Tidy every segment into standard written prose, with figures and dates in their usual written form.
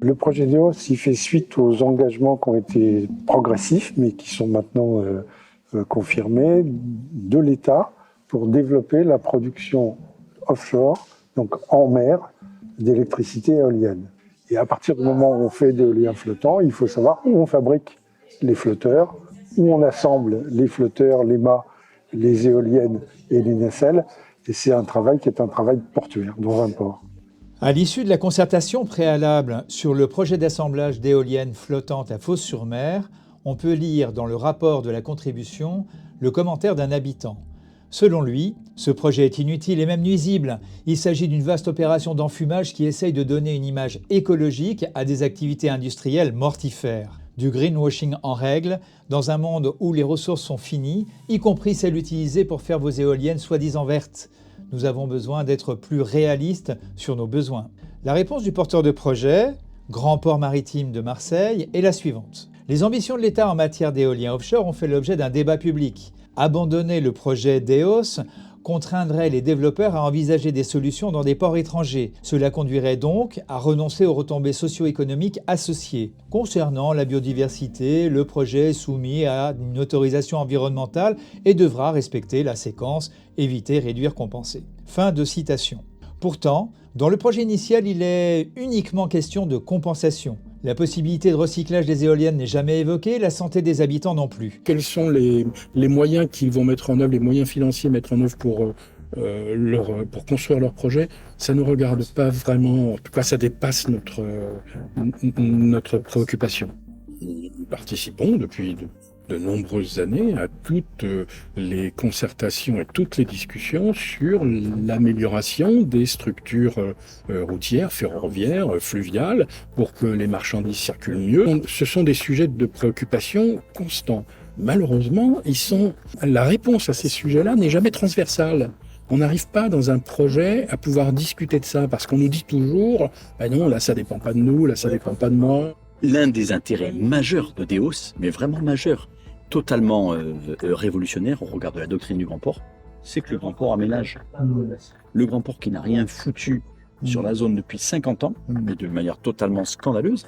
Le projet d'EOS, il fait suite aux engagements qui ont été progressifs, mais qui sont maintenant confirmés, de l'État pour développer la production offshore, donc en mer, d'électricité éolienne. Et à partir du moment où on fait de l'éolien flottant, il faut savoir où on fabrique les flotteurs, où on assemble les flotteurs, les mâts, les éoliennes et les nacelles. Et c'est un travail qui est un travail portuaire dans un port. À l'issue de la concertation préalable sur le projet d'assemblage d'éoliennes flottantes à Fos-sur-Mer, on peut lire dans le rapport de la contribution le commentaire d'un habitant. Selon lui, ce projet est inutile et même nuisible. Il s'agit d'une vaste opération d'enfumage qui essaye de donner une image écologique à des activités industrielles mortifères. Du greenwashing en règle, dans un monde où les ressources sont finies, y compris celles utilisées pour faire vos éoliennes soi-disant vertes. Nous avons besoin d'être plus réalistes sur nos besoins. La réponse du porteur de projet, Grand Port Maritime de Marseille, est la suivante. Les ambitions de l'État en matière d'éolien offshore ont fait l'objet d'un débat public. Abandonner le projet d'EOS contraindrait les développeurs à envisager des solutions dans des ports étrangers. Cela conduirait donc à renoncer aux retombées socio-économiques associées. Concernant la biodiversité, le projet est soumis à une autorisation environnementale et devra respecter la séquence éviter, réduire, compenser. Fin de citation. Pourtant, dans le projet initial, il est uniquement question de compensation. La possibilité de recyclage des éoliennes n'est jamais évoquée, la santé des habitants non plus. Quels sont les moyens qu'ils vont mettre en œuvre, les moyens financiers mettre en œuvre pour construire leur projet? Ça ne nous regarde pas vraiment, en tout cas ça dépasse notre préoccupation. Nous participons depuis de nombreuses années à toutes les concertations et toutes les discussions sur l'amélioration des structures routières, ferroviaires, fluviales, pour que les marchandises circulent mieux. Ce sont des sujets de préoccupation constants. Malheureusement, la réponse à ces sujets-là n'est jamais transversale. On n'arrive pas dans un projet à pouvoir discuter de ça, parce qu'on nous dit toujours « ben non, là ça dépend pas de nous, là ça dépend pas de moi ». L'un des intérêts majeurs de DEOS, mais vraiment majeur, totalement révolutionnaire au regard de la doctrine du Grand Port, c'est que le Grand Port aménage. Le Grand Port qui n'a rien foutu sur la zone depuis 50 ans, mais de manière totalement scandaleuse,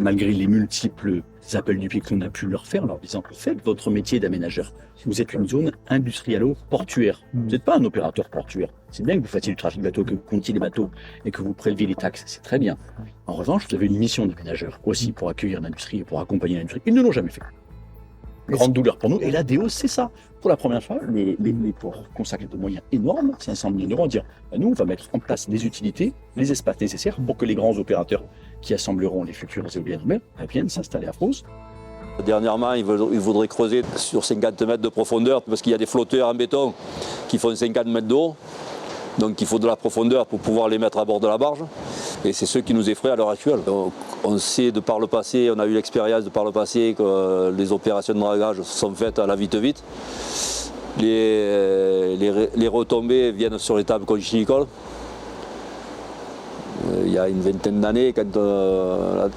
malgré les multiples appels du pied qu'on a pu leur faire, leur disant « faites votre métier d'aménageur. Vous êtes une zone industrialo-portuaire. Vous n'êtes pas un opérateur portuaire. C'est bien que vous fassiez du trafic bateau, que vous comptiez les bateaux et que vous préleviez les taxes. C'est très bien. En revanche, vous avez une mission d'aménageur aussi pour accueillir l'industrie et pour accompagner l'industrie. Ils ne l'ont jamais fait. Grande douleur pour nous. Et la DEOS, c'est ça. Pour la première fois, les ports consacrent des moyens énormes, 500 millions d'euros, à dire nous, on va mettre en place les utilités, les espaces nécessaires pour que les grands opérateurs qui assembleront les futures éoliennes en mer viennent s'installer à Fos. Dernièrement, ils voudraient creuser sur 50 mètres de profondeur parce qu'il y a des flotteurs en béton qui font 50 mètres d'eau. Donc il faut de la profondeur pour pouvoir les mettre à bord de la barge. Et c'est ce qui nous effraie à l'heure actuelle. On sait de par le passé, on a eu l'expérience de par le passé que les opérations de dragage sont faites à la vite-vite. Les retombées viennent sur les tables conchylicoles. Il y a une vingtaine d'années,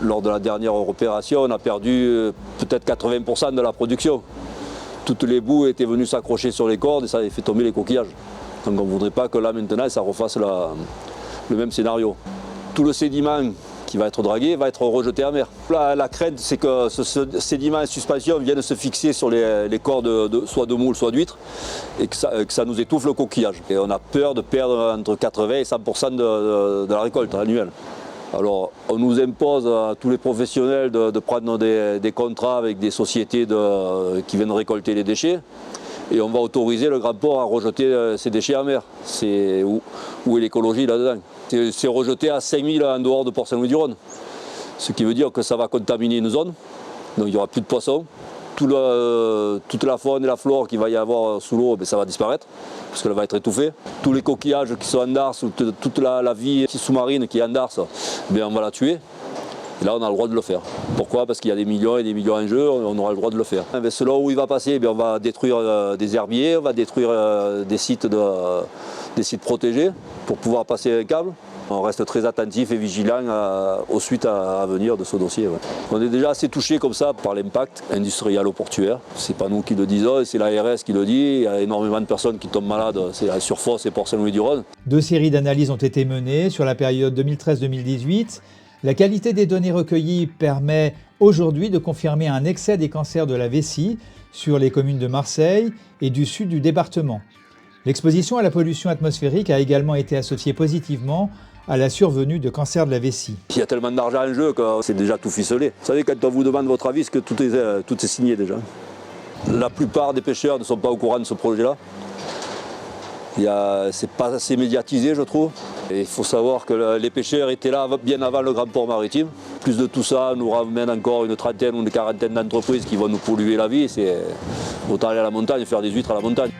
lors de la dernière opération, on a perdu peut-être 80% de la production. Toutes les boues étaient venues s'accrocher sur les cordes et ça avait fait tomber les coquillages. Donc on ne voudrait pas que là maintenant ça refasse le même scénario. Tout le sédiment qui va être dragué va être rejeté en mer. La crainte c'est que ce sédiment en suspension vienne se fixer sur les cordes soit de moules soit d'huîtres et que ça nous étouffe le coquillage. Et on a peur de perdre entre 80 et 100% de la récolte annuelle. Alors on nous impose à tous les professionnels de prendre des contrats avec des sociétés qui viennent récolter les déchets. Et on va autoriser le Grand Port à rejeter ces déchets en mer. Où est l'écologie là-dedans? C'est rejeté à 5000 en dehors de Port-Saint-Louis-du-Rhône. Ce qui veut dire que ça va contaminer une zone, donc il n'y aura plus de poissons. Toute la faune et la flore qu'il va y avoir sous l'eau, ça va disparaître, parce qu'elle va être étouffée. Tous les coquillages qui sont en darse, toute la vie sous-marine qui est en darse, on va la tuer. Et là, on a le droit de le faire. Pourquoi? Parce qu'il y a des millions et des millions en jeu, on aura le droit de le faire. Selon où il va passer, on va détruire des herbiers, on va détruire des sites protégés pour pouvoir passer un câble. On reste très attentif et vigilant aux suites à venir de ce dossier. Ouais. On est déjà assez touché comme ça par l'impact industriel-portuaire. C'est pas nous qui le disons, c'est l'ARS qui le dit. Il y a énormément de personnes qui tombent malades, c'est sur Fos et Port-Saint-Louis-du-Rhône. 2 séries d'analyses ont été menées sur la période 2013-2018. La qualité des données recueillies permet aujourd'hui de confirmer un excès des cancers de la vessie sur les communes de Marseille et du sud du département. L'exposition à la pollution atmosphérique a également été associée positivement à la survenue de cancers de la vessie. Il y a tellement d'argent en jeu que c'est déjà tout ficelé. Vous savez, quand on vous demande votre avis, c'est que tout est signé déjà. La plupart des pêcheurs ne sont pas au courant de ce projet-là. C'est pas assez médiatisé, je trouve. Et il faut savoir que les pêcheurs étaient là bien avant le grand port maritime. Plus de tout ça nous ramène encore une trentaine ou une quarantaine d'entreprises qui vont nous polluer la vie. C'est autant aller à la montagne, faire des huîtres à la montagne.